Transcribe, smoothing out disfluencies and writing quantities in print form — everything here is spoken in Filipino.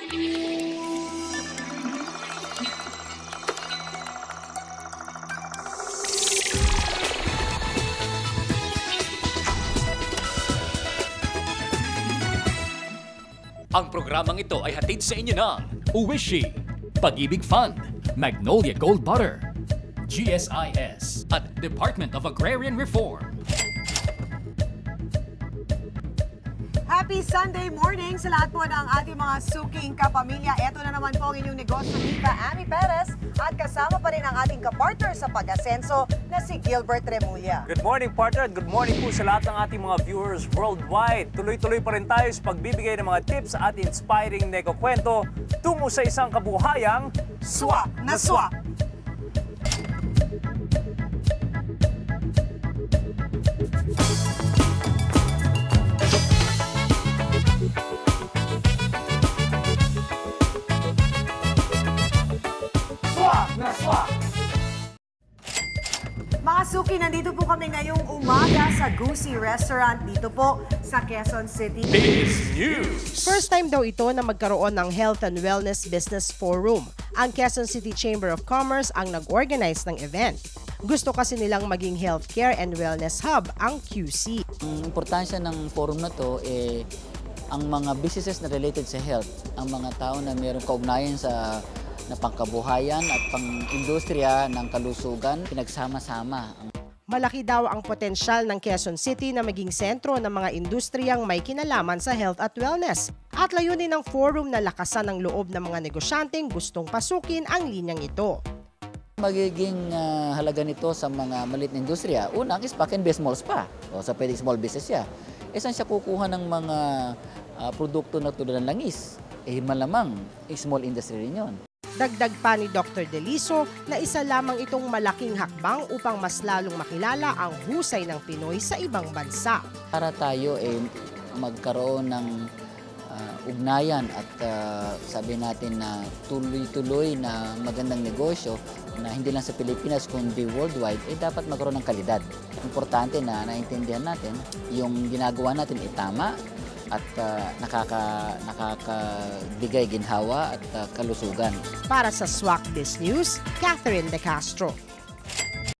Ang programang ito ay hatid sa inyo ng Uwishi, Pag-ibig Fund, Magnolia Gold Butter, GSIS, at Department of Agrarian Reform. Happy Sunday morning sa lahat po ng ating mga suking kapamilya. Ito na naman po ang inyong negosyo ni Amy Perez at kasama pa rin ang ating kapartner sa pag-asenso na si Gilbert Remulla. Good morning, partner, at good morning po sa lahat ng ating mga viewers worldwide. Tuloy-tuloy pa rin tayo sa pagbibigay ng mga tips at inspiring negokwento tungo sa isang kabuhayang Swak na swak! Mga suki, nandito po kami ngayong umaga sa Goosey Restaurant dito po sa Quezon City. Biz News! First time daw ito na magkaroon ng Health and Wellness Business Forum. Ang Quezon City Chamber of Commerce ang nag-organize ng event. Gusto kasi nilang maging healthcare and wellness hub ang QC. Ang importansya ng forum na to ang mga businesses na related sa health, ang mga tao na mayroong kaugnayan sa na pangkabuhayan at pang-industriya ng kalusugan, pinagsama-sama. Malaki daw ang potensyal ng Quezon City na maging sentro ng mga industriyang may kinalaman sa health at wellness. At layunin ng forum na lakasan ang loob ng mga negosyanteng gustong pasukin ang linyang ito. Magiging halaga nito sa mga maliit na industriya. Unang is pack and base small spa. O sa pwedeng small business siya. Saan siya kukuha ng mga produkto na tulad ng langis? Malamang small industry rin yun. Dagdag pa ni Dr. Deliso na isa lamang itong malaking hakbang upang mas lalong makilala ang husay ng Pinoy sa ibang bansa. Para tayo magkaroon ng ugnayan at sabi natin na tuloy-tuloy na magandang negosyo na hindi lang sa Pilipinas kundi worldwide, dapat magkaroon ng kalidad. Importante na naintindihan natin yung ginagawa natin tama at nakakabigay ginhawa at kalusugan. Para sa Swak Biz News, Catherine De Castro.